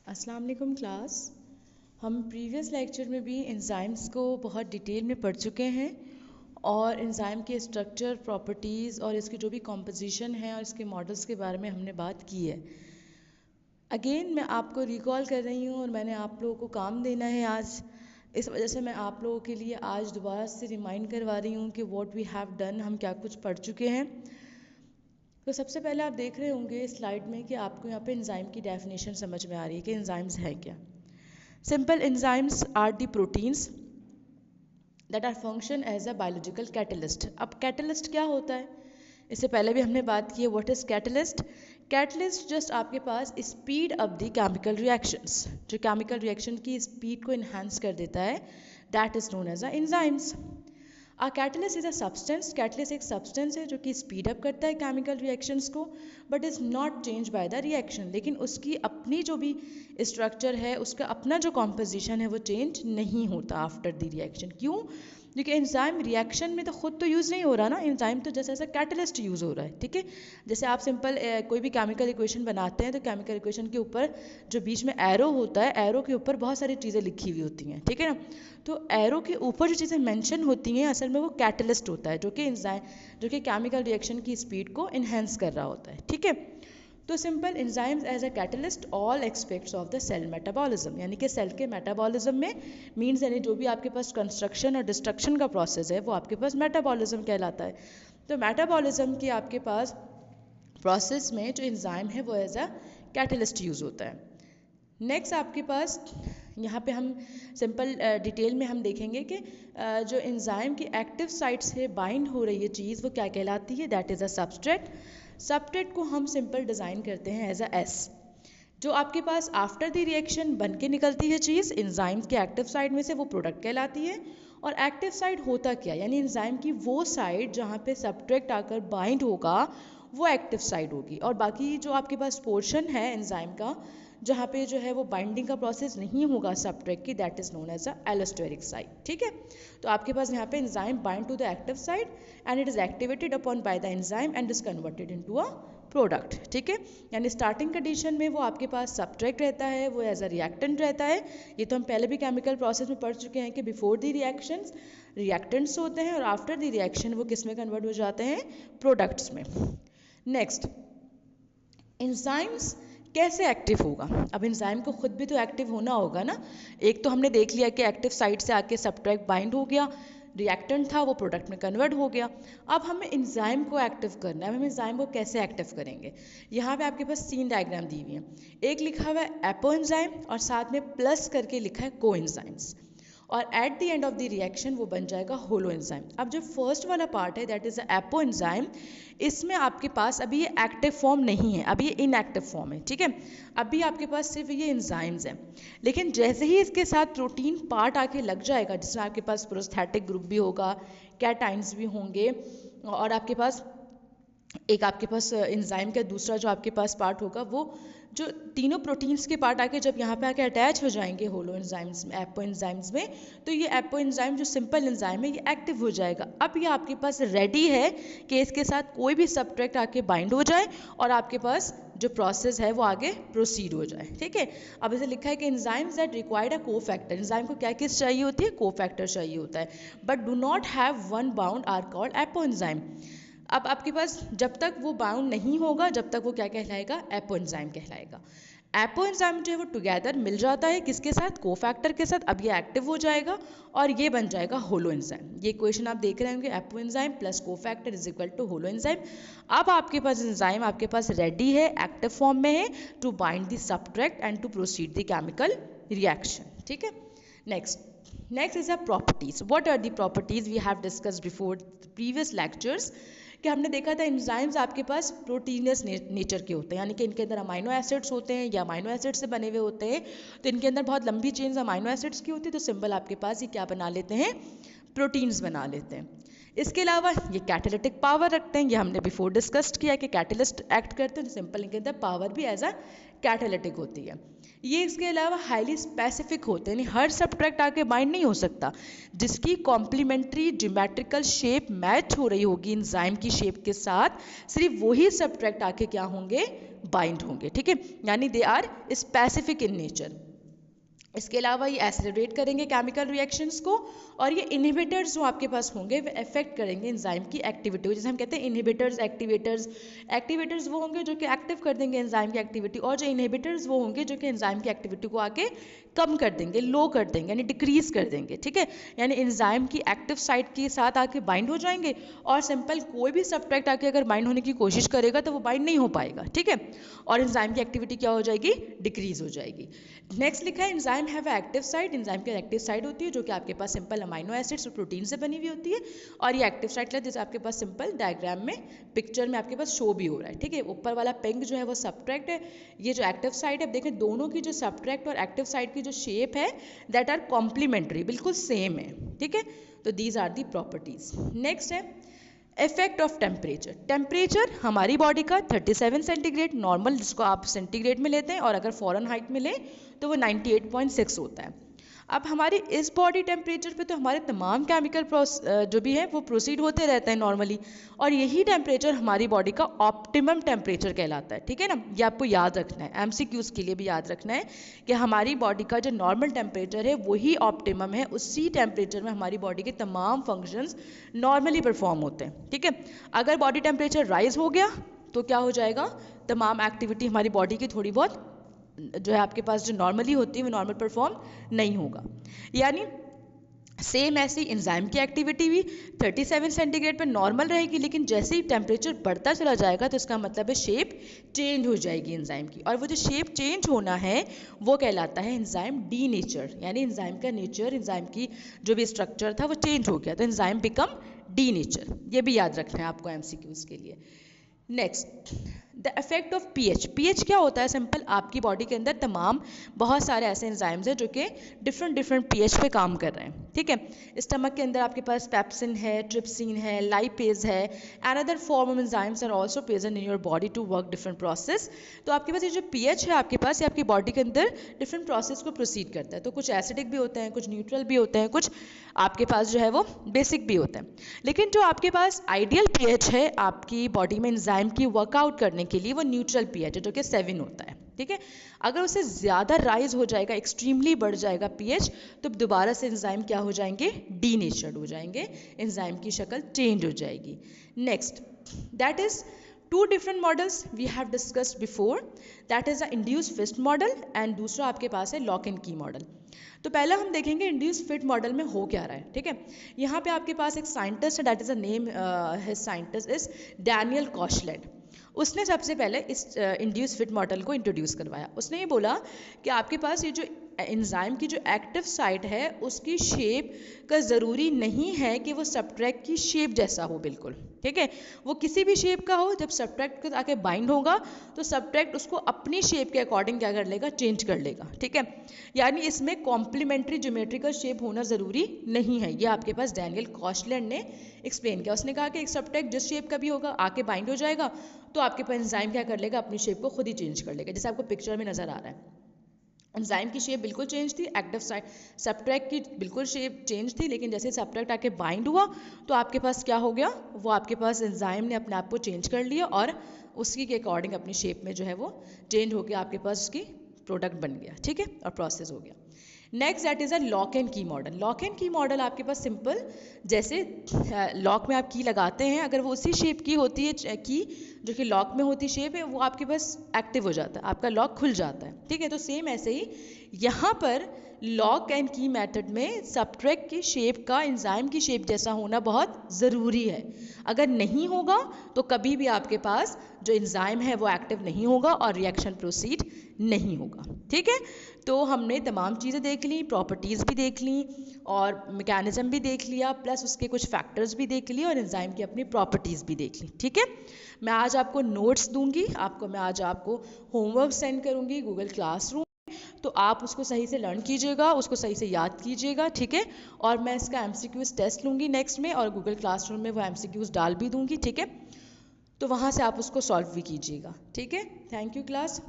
अस्सलाम वालेकुम क्लास। हम प्रीवियस लेक्चर में भी एंजाइम्स को बहुत डिटेल में पढ़ चुके हैं और एंजाइम के स्ट्रक्चर, प्रॉपर्टीज़ और इसकी जो भी कॉम्पोजिशन है और इसके मॉडल्स के बारे में हमने बात की है। अगेन मैं आपको रिकॉल कर रही हूँ और मैंने आप लोगों को काम देना है आज। इस वजह से मैं आप लोगों के लिए आज दोबारा से रिमाइंड करवा रही हूँ कि व्हाट वी हैव डन, हम क्या कुछ पढ़ चुके हैं। तो सबसे पहले आप देख रहे होंगे स्लाइड में कि आपको यहाँ पे एंजाइम की डेफिनेशन समझ में आ रही है कि एंजाइम्स है क्या। Simple enzymes are the proteins that are function as a biological catalyst. अब कैटलिस्ट क्या होता है, इससे पहले भी हमने बात की है। What is catalyst? Catalyst just आपके पास speed up the chemical reactions, जो केमिकल रिएक्शन की स्पीड को इन्हांस कर देता है, that is known as a enzymes. A catalyst is a substance, catalyst एक सब्सटेंस है जो कि स्पीड अप करता है केमिकल रिएक्शंस को, but is not change by the reaction. लेकिन उसकी अपनी जो भी स्ट्रक्चर है, उसका अपना जो कॉम्पोजिशन है वो चेंज नहीं होता आफ्टर द रिएक्शन। क्यों? क्योंकि एंजाइम रिएक्शन में तो खुद तो यूज़ नहीं हो रहा ना, एंजाइम तो जैसे ऐसा कैटलिस्ट यूज़ हो रहा है। ठीक है, जैसे आप सिंपल कोई भी केमिकल इक्वेशन बनाते हैं तो केमिकल इक्वेशन के ऊपर जो बीच में एरो होता है, एरो के ऊपर बहुत सारी चीज़ें लिखी हुई होती हैं। ठीक है ना, तो एरो के ऊपर जो चीज़ें मेंशन होती हैं असल में वो कैटलिस्ट होता है, जो कि एंजाइम जो कि केमिकल रिएक्शन की स्पीड को इन्हेंस कर रहा होता है। ठीक है, तो simple enzymes as a catalyst all aspects of the cell metabolism, यानी कि सेल के मेटाबॉलिज्म में मीन्स यानी जो भी आपके पास कंस्ट्रक्शन और डिस्ट्रक्शन का प्रोसेस है वो आपके पास मेटाबॉलिज्म कहलाता है। तो मेटाबॉलिज्म के आपके पास प्रोसेस में जो एंजाइम है वो एज अ कैटलिस्ट यूज़ होता है। नेक्स्ट आपके पास यहाँ पे हम सिंपल डिटेल में हम देखेंगे कि जो एंजाइम की एक्टिव साइट से बाइंड हो रही है चीज़ वो क्या कहलाती है, that is a substrate. Substrate को हम सिंपल डिज़ाइन करते हैं एज अ एस। जो आपके पास आफ्टर द रिएक्शन बन के निकलती है चीज़ एंजाइम के एक्टिव साइड में से, वो प्रोडक्ट कहलाती है। और एक्टिव साइड होता क्या, यानी एंजाइम की वो साइड जहाँ पे सबस्ट्रेट आकर बाइंड होगा वो एक्टिव साइड होगी, और बाकी जो आपके पास पोर्शन है एंजाइम का जहाँ पे जो है वो बाइंडिंग का प्रोसेस नहीं होगा सबस्ट्रेट की, that is known as a allosteric side. ठीक है, तो आपके पास यहाँ पे enzyme bind to the active side and it is activated upon by the enzyme and is converted into a product. ठीक है, यानी स्टार्टिंग कंडीशन में वो आपके पास सबस्ट्रेट रहता है, वो एज अ रिएक्टेंट रहता है। ये तो हम पहले भी केमिकल प्रोसेस में पढ़ चुके हैं कि बिफोर द रिएक्शंस रिएक्टेंट्स होते हैं और आफ्टर द रिएक्शन वो किस में कन्वर्ट हो जाते हैं, प्रोडक्ट्स में। नेक्स्ट, एंजाइम्स कैसे एक्टिव होगा? अब एंजाइम को खुद भी तो एक्टिव होना होगा ना। एक तो हमने देख लिया कि एक्टिव साइट से आके सबट्रैक्ट बाइंड हो गया, रिएक्टेंट था वो प्रोडक्ट में कन्वर्ट हो गया। अब हमें एंजाइम को एक्टिव करना है। हम एंजाइम को कैसे एक्टिव करेंगे? यहाँ पे आपके पास 3 डायग्राम दी हुई हैं। एक लिखा हुआ है एपो एंजाइम और साथ में प्लस करके लिखा है को एंजाइम्स, और at the end of the reaction वो बन जाएगा होलो एंजाइम। अब जो फर्स्ट वाला पार्ट है दैट इज एपो एंजाइम, इसमें आपके पास अभी ये एक्टिव फॉर्म नहीं है, अभी ये इनएक्टिव फॉर्म है। ठीक है, अभी आपके पास सिर्फ ये एंजाइम्स हैं। लेकिन जैसे ही इसके साथ प्रोटीन पार्ट आके लग जाएगा, जिसमें आपके पास प्रोस्थेटिक ग्रुप भी होगा, कैटाइंस भी होंगे, और आपके पास एक आपके पास एंजाइम का दूसरा जो आपके पास पार्ट होगा, वो जो तीनों प्रोटीन्स के पार्ट आके जब यहाँ पे आके अटैच हो जाएंगे होलो एंजाइम्स में, एपो एंजाइम्स में, तो ये एपो एंजाइम जो सिंपल एंजाइम है ये एक्टिव हो जाएगा। अब ये आपके पास रेडी है कि इसके साथ कोई भी सबट्रैक्ट आके बाइंड हो जाए और आपके पास जो प्रोसेस है वो आगे प्रोसीड हो जाए। ठीक है, अब इसे लिखा है कि enzymes that required a cofactor, enzyme को क्या किस चाहिए होती है, कोफैक्टर चाहिए होता है, but do not have one bound are called apo enzyme. अब आपके पास जब तक वो बाउंड नहीं होगा जब तक वो क्या कहलाएगा, एपो एंजाइम कहलाएगा। एपो एंजाइम जो है वो टुगेदर मिल जाता है किसके साथ, कोफैक्टर के साथ। अब ये एक्टिव हो जाएगा और ये बन जाएगा होलो एंजाइम। ये क्वेश्चन आप देख रहे होंगे, apo enzyme plus cofactor is equal to holo enzyme. अब आपके पास एंजाइम आपके पास रेडी है, एक्टिव फॉर्म में है, to bind the substrate and to proceed the chemical reaction. ठीक है, next is a properties. What are the properties we have discussed before previous lectures, कि हमने देखा था एंजाइम्स आपके पास प्रोटीनियस नेचर के होते हैं, यानी कि इनके अंदर अमाइनो एसिड्स होते हैं या अमाइनो एसिड्स से बने हुए होते हैं। तो इनके अंदर बहुत लंबी चेन्स अमाइनो एसिड्स की होती है, तो सिंपल आपके पास ये क्या बना लेते हैं, प्रोटीन्स बना लेते हैं। इसके अलावा ये कैटालिटिक पावर रखते हैं, ये हमने बिफोर डिस्कस्ड किया कि कैटलिस्ट एक्ट करते हैं, तो सिंपल इनके अंदर पावर भी एज अ कैटालिटिक होती है। ये इसके अलावा हाईली स्पेसिफिक होते हैं, यानी हर सब्ट्रैक्ट आके बाइंड नहीं हो सकता। जिसकी कॉम्प्लीमेंट्री ज्योमेट्रिकल शेप मैच हो रही होगी एंजाइम की शेप के साथ, सिर्फ वही सब्ट्रैक्ट आके क्या होंगे, बाइंड होंगे। ठीक है, यानी they are specific in nature. इसके अलावा ये एसिलेरेट करेंगे केमिकल रिएक्शंस को, और ये इनहिबिटर्स जो आपके पास होंगे वे अफेक्ट करेंगे एंजाइम की एक्टिविटी को। जैसे हम कहते हैं इनहिबिटर्स एक्टिवेटर्स, एक्टिवेटर्स वो होंगे जो कि एक्टिव कर देंगे एंजाइम की एक्टिविटी, और जो इनहिबिटर्स वो होंगे जो कि एंजाइम की एक्टिविटी को आके कम कर देंगे, लो कर देंगे, यानी डिक्रीज कर देंगे। ठीक है, यानी एंजाइम की एक्टिव साइट के साथ आके बाइंड हो जाएंगे, और सिंपल कोई भी सब्ट्रैक्ट आके अगर बाइंड होने की कोशिश करेगा तो वो बाइंड नहीं हो पाएगा। ठीक है, और एंजाइम की एक्टिविटी क्या हो जाएगी, डिक्रीज हो जाएगी। नेक्स्ट लिखा है enzyme have active site. Enzyme की एक्टिव साइट होती है जो कि आपके पास सिंपल अमाइनो एसिड्स और प्रोटीन से बनी हुई होती है, और ये एक्टिव साइट है जैसे आपके पास सिंपल डायग्राम में पिक्चर में आपके पास शो भी हो रहा है। ठीक है, ऊपर वाला पिंक जो है वो सब्ट्रैक्ट है, ये जो एक्टिव साइट है, देखें दोनों की जो सब्ट्रैक्ट और एक्टिव साइट की जो शेप है दैट आर कॉम्प्लीमेंट्री, बिल्कुल सेम है। ठीक है, तो these are the properties. Next है इफेक्ट ऑफ टेम्परेचर। टेम्परेचर हमारी बॉडी का 37 सेंटीग्रेड नॉर्मल, जिसको आप सेंटीग्रेड में लेते हैं, और अगर फ़ारेनहाइट में लें तो वो 98.6 होता है। अब हमारे इस बॉडी टेम्परेचर पे तो हमारे तमाम केमिकल जो भी है वो प्रोसीड होते रहते हैं नॉर्मली, और यही टेम्परेचर हमारी बॉडी का ऑप्टिमम टेम्परेचर कहलाता है। ठीक है ना, ये आपको याद रखना है, एमसीक्यूज़ के लिए भी याद रखना है कि हमारी बॉडी का जो नॉर्मल टेम्परेचर है वही ऑप्टिमम है, उसी टेम्परेचर में हमारी बॉडी के तमाम फंक्शंस नॉर्मली परफॉर्म होते हैं। ठीक है, अगर बॉडी टेम्परेचर राइज हो गया तो क्या हो जाएगा, तमाम एक्टिविटी हमारी बॉडी की थोड़ी बहुत जो है आपके पास जो नॉर्मली होती है वो नॉर्मल परफॉर्म नहीं होगा। यानी सेम ऐसी एंजाइम की एक्टिविटी भी 37 सेंटीग्रेड पर नॉर्मल रहेगी, लेकिन जैसे ही टेम्परेचर बढ़ता चला जाएगा तो इसका मतलब है शेप चेंज हो जाएगी एंजाइम की, और वो जो शेप चेंज होना है वो कहलाता है एंजाइम डीनेचर, यानी एंजाइम का नेचर, एंजाइम की जो भी स्ट्रक्चर था वो चेंज हो गया, तो एंजाइम बिकम डीनेचर। ये भी याद रखना है आपको एमसीक्यूज के लिए। Next the effect of pH. PH क्या होता है, सिंपल आपकी बॉडी के अंदर तमाम बहुत सारे ऐसे एंजाइम्स हैं जो कि डिफरेंट पीएच पे काम कर रहे हैं। ठीक है, स्टमक के अंदर आपके पास पेप्सिन है, ट्रिप्सिन है, लाइपेज है, and other form of enzymes are also present in your body to work different process. तो आपके पास ये जो पीएच है आपके पास, ये आपकी बॉडी के अंदर डिफरेंट प्रोसेस को प्रोसीड करता है। तो कुछ एसिडिक भी होते हैं, कुछ न्यूट्रल भी होते हैं, कुछ आपके पास जो है वो बेसिक भी होता है। लेकिन जो आपके पास आइडियल पीएच है आपकी बॉडी में एंजाइम की वर्कआउट करने के लिए वो न्यूट्रल पीएच है जो कि 7 होता है। ठीक है, अगर उससे ज़्यादा राइज हो जाएगा, एक्सट्रीमली बढ़ जाएगा पीएच, तो दोबारा से एंजाइम क्या हो जाएंगे, डीनेचर्ड हो जाएंगे, एंजाइम की शक्ल चेंज हो जाएगी। Next that is two different models we have discussed before, that is the induce fit model and दूसरा आपके पास है लॉक एंड की मॉडल। तो पहला हम देखेंगे इंड्यूस फिट मॉडल में हो क्या रहा है। ठीक है, यहाँ पे आपके पास एक साइंटिस्ट है, that is a name his scientist is Daniel Koshland. उसने सबसे पहले इस इंड्यूस फिट मॉडल को इंट्रोड्यूस करवाया। उसने ये बोला कि आपके पास ये जो एंजाइम की जो एक्टिव साइट है उसकी शेप का ज़रूरी नहीं है कि वो सब्ट्रैक्ट की शेप जैसा हो बिल्कुल। ठीक है, वो किसी भी शेप का हो, जब सब्ट्रैक्ट के आके बाइंड होगा तो सब्ट्रैक्ट उसको अपनी शेप के अकॉर्डिंग क्या कर लेगा, चेंज कर लेगा। ठीक है, यानी इसमें कॉम्प्लीमेंट्री ज्योमेट्रिकल शेप होना ज़रूरी नहीं है। ये आपके पास डैनियल कॉशलैंड ने एक्सप्लेन किया। उसने कहा कि एक सब्ट्रैक्ट जिस शेप का भी होगा आके बाइंड हो जाएगा तो आपके पास एंजाइम क्या कर लेगा, अपनी शेप को खुद ही चेंज कर लेगा, जैसे आपको पिक्चर में नज़र आ रहा है। एंजाइम की शेप बिल्कुल चेंज थी, एक्टिव साइट सब्ट्रैक्ट की बिल्कुल शेप चेंज थी, लेकिन जैसे सब्ट्रैक्ट आके बाइंड हुआ तो आपके पास क्या हो गया, वो आपके पास एंजाइम ने अपने आप को चेंज कर लिया और उसी के अकॉर्डिंग अपनी शेप में जो है वो चेंज हो गया, आपके पास उसकी प्रोडक्ट बन गया। ठीक है, और प्रोसेस हो गया। Next that is a lock and की मॉडल। लॉक एंड की मॉडल आपके पास सिंपल, जैसे लॉक में आप की लगाते हैं, अगर वो उसी शेप की होती है की जो कि लॉक में होती शेप है, वो आपके पास एक्टिव हो जाता है, आपका लॉक खुल जाता है। ठीक है, तो सेम ऐसे ही यहाँ पर लॉक एंड की मेथड में सब्ट्रैक्ट की शेप का एंजाइम की शेप जैसा होना बहुत ज़रूरी है। अगर नहीं होगा तो कभी भी आपके पास जो एंजाइम है वो एक्टिव नहीं होगा और रिएक्शन प्रोसीड नहीं होगा। ठीक है, तो हमने तमाम चीज़ें देख ली, प्रॉपर्टीज़ भी देख ली और मैकेनिज्म भी देख लिया, प्लस उसके कुछ फैक्टर्स भी देख लिए और एंजाइम की अपनी प्रॉपर्टीज़ भी देख ली। ठीक है, मैं आज आपको नोट्स दूंगी, मैं आज आपको होमवर्क सेंड करूंगी गूगल क्लासरूम, तो आप उसको सही से लर्न कीजिएगा, उसको सही से याद कीजिएगा। ठीक है, और मैं इसका एमसीक्यूज़ टेस्ट लूँगी नेक्स्ट में और गूगल क्लासरूम में वो एमसीक्यूज़ डाल भी दूँगी। ठीक है, तो वहाँ से आप उसको सॉल्व भी कीजिएगा। ठीक है, थैंक यू क्लास।